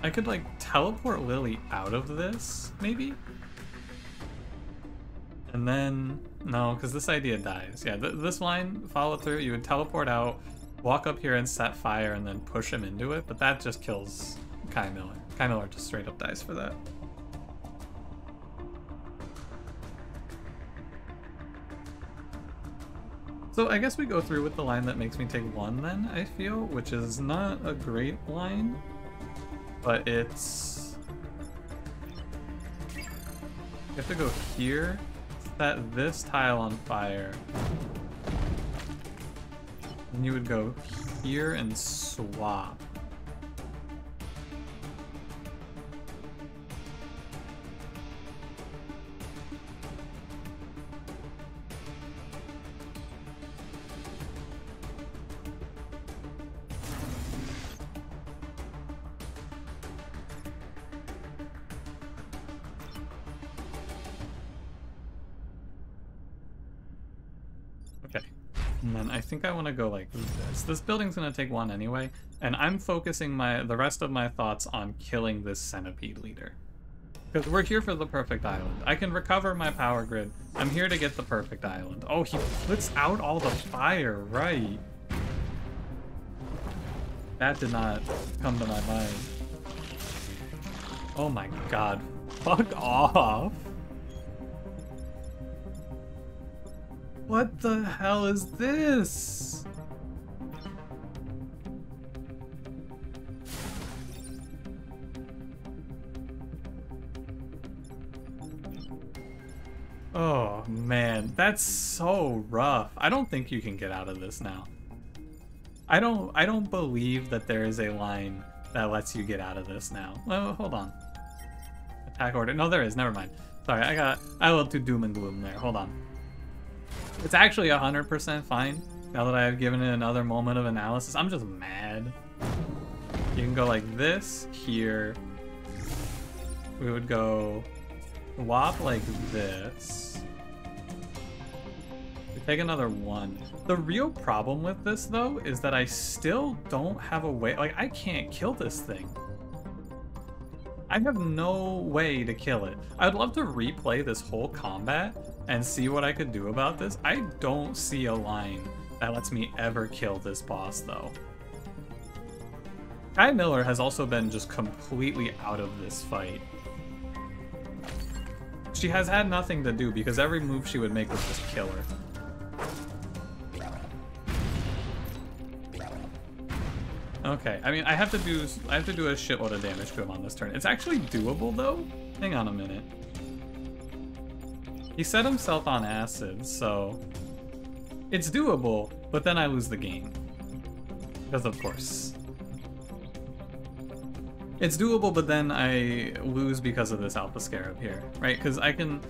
I could like teleport Lily out of this, maybe? And then, no, because this idea dies. Yeah, this line, follow through, you would teleport out, walk up here and set fire and then push him into it, but that just kills Kai Miller. Kai Miller just straight up dies for that. So I guess we go through with the line that makes me take 1 then, I feel, which is not a great line, but it's... you have to go here, set this tile on fire, and you would go here and swap. And then I think I want to go like this. This building's going to take 1 anyway, and I'm focusing the rest of my thoughts on killing this centipede leader. Because we're here for the perfect island. I can recover my power grid. I'm here to get the perfect island. Oh, he puts out all the fire, right. That did not come to my mind. Oh my god. Fuck off. What the hell is this? Oh man, that's so rough. I don't think you can get out of this now. I don't believe that there is a line that lets you get out of this now. Well, hold on. Attack order. No, there is. Never mind. Sorry, I a little too doom and gloom there. Hold on. It's actually 100% fine now that I have given it another moment of analysis. I'm just mad. You can go like this here. We would go swap like this. We take another one. The real problem with this though is that I still don't have a way, like I can't kill this thing. I have no way to kill it. I'd love to replay this whole combat and see what I could do about this. I don't see a line that lets me ever kill this boss though. Kai Miller has also been just completely out of this fight. She has had nothing to do because every move she would make would just kill her. Okay, I mean I have to do a shitload of damage to him on this turn. It's actually doable though. Hang on a minute. He set himself on acid, so it's doable, but then I lose the game. Because of course. It's doable, but then I lose because of this Alpha Scarab here, right? Because I can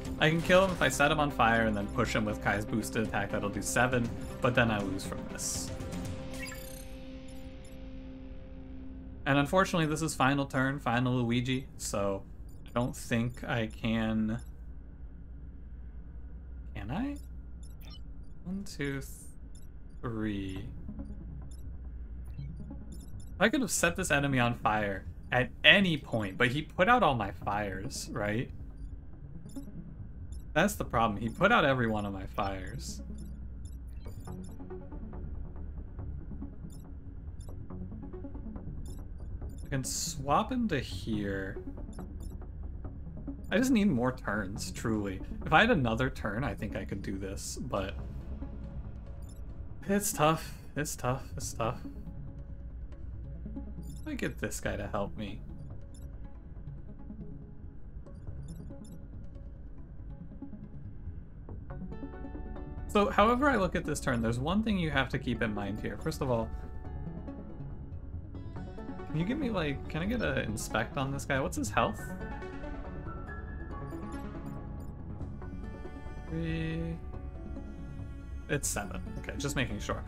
kill him if I set him on fire and then push him with Kai's boosted attack. That'll do 7, but then I lose from this. And unfortunately, this is final turn, final Luigi, so I don't think I can... Can I? 1, 2, 3... I could have set this enemy on fire at any point, but he put out all my fires, right? That's the problem. He put out every one of my fires. I can swap him to here. I just need more turns, truly. If I had another turn, I think I could do this, but it's tough. It's tough. It's tough. I get this guy to help me. So, however I look at this turn, there's one thing you have to keep in mind here. First of all, can you give me, like, can I get an inspect on this guy? What's his health? 3... It's 7. Okay, just making sure.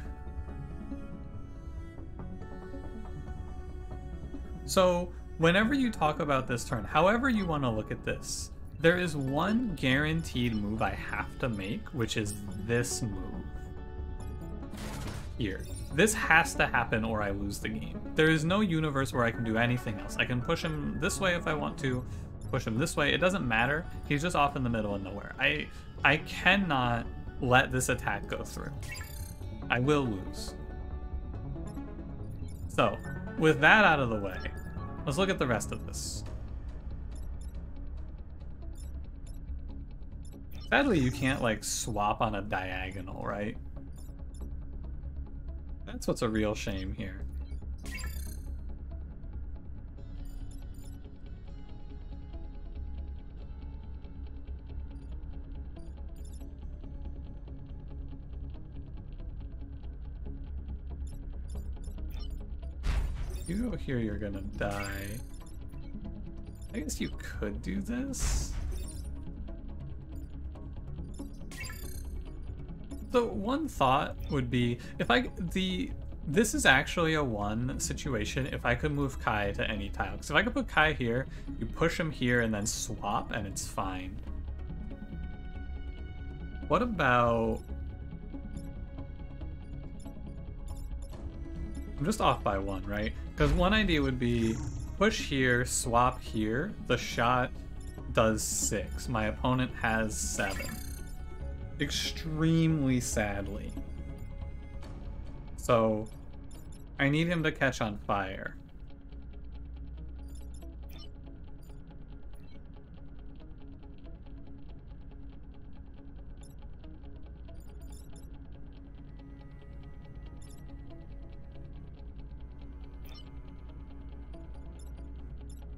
So, whenever you talk about this turn, however you want to look at this, there is one guaranteed move I have to make, which is this move. Here. This has to happen or I lose the game. There is no universe where I can do anything else. I can push him this way if I want to, push him this way. It doesn't matter. He's just off in the middle of nowhere. I cannot let this attack go through. I will lose. So, with that out of the way, let's look at the rest of this. Sadly, you can't, like, swap on a diagonal, right? That's what's a real shame here. You go here, you're gonna die. I guess you could do this. So one thought would be, if this is actually a 1 situation if I could move Kai to any tile. Because if I could put Kai here, you push him here and then swap and it's fine. What about... I'm just off by 1, right? Because one idea would be push here, swap here. The shot does 6. My opponent has 7. Extremely sadly. So I need him to catch on fire.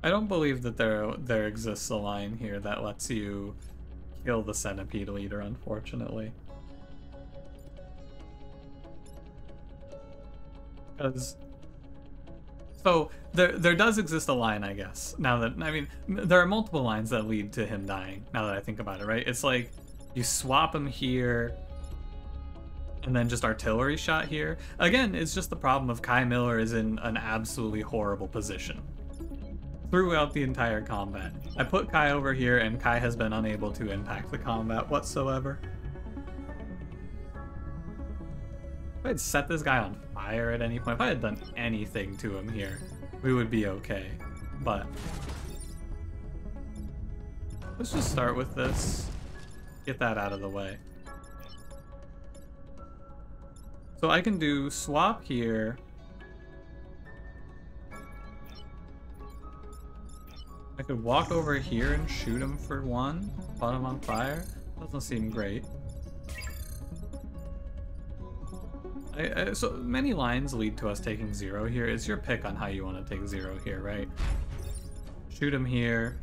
I don't believe that there exists a line here that lets you kill the centipede leader, unfortunately. Because... So, there does exist a line, I guess. Now that, I mean, there are multiple lines that lead to him dying, now that I think about it, right? It's like, you swap him here, and then just artillery shot here. Again, it's just the problem of Kai Miller is in an absolutely horrible position throughout the entire combat. I put Kai over here, and Kai has been unable to impact the combat whatsoever. If I'd set this guy on fire at any point, if I had done anything to him here, we would be okay. But let's just start with this. Get that out of the way. So I can do swap here. I could walk over here and shoot him for one. Put him on fire. Doesn't seem great. So many lines lead to us taking 0 here. It's your pick on how you want to take 0 here, right? Shoot him here.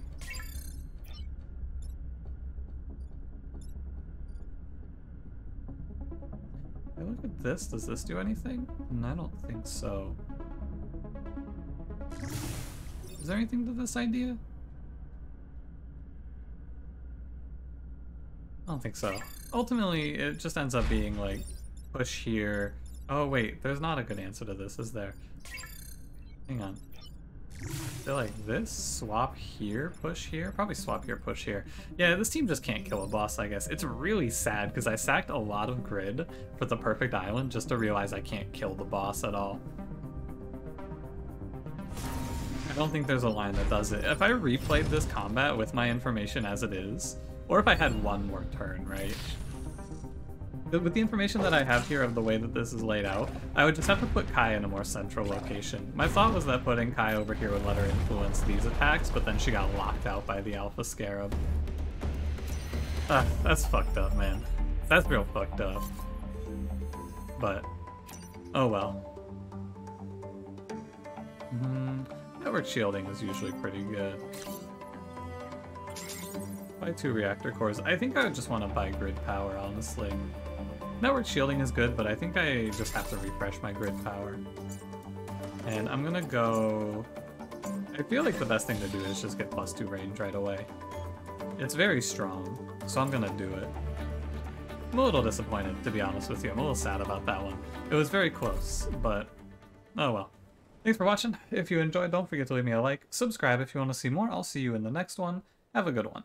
Hey, look at this. Does this do anything? I don't think so. Is there anything to this idea? I don't think so. Ultimately, it just ends up being like, push here. Oh wait, there's not a good answer to this, is there? Hang on. They're like this? Swap here, push here? Probably swap here, push here. Yeah, this team just can't kill a boss, I guess. It's really sad because I sacked a lot of grid for the perfect island just to realize I can't kill the boss at all. I don't think there's a line that does it. If I replayed this combat with my information as it is, or if I had one more turn, right? With the information that I have here of the way that this is laid out, I would just have to put Kai in a more central location. My thought was that putting Kai over here would let her influence these attacks, but then she got locked out by the Alpha Scarab. That's fucked up, man. That's real fucked up. But, oh well. Network shielding is usually pretty good. Buy 2 reactor cores. I think I would just want to buy grid power, honestly. Network shielding is good, but I think I just have to refresh my grid power. And I'm gonna go... I feel like the best thing to do is just get +2 range right away. It's very strong, so I'm gonna do it. I'm a little disappointed, to be honest with you. I'm a little sad about that one. It was very close, but oh well. Thanks for watching. If you enjoyed, don't forget to leave me a like. Subscribe if you want to see more. I'll see you in the next one. Have a good one.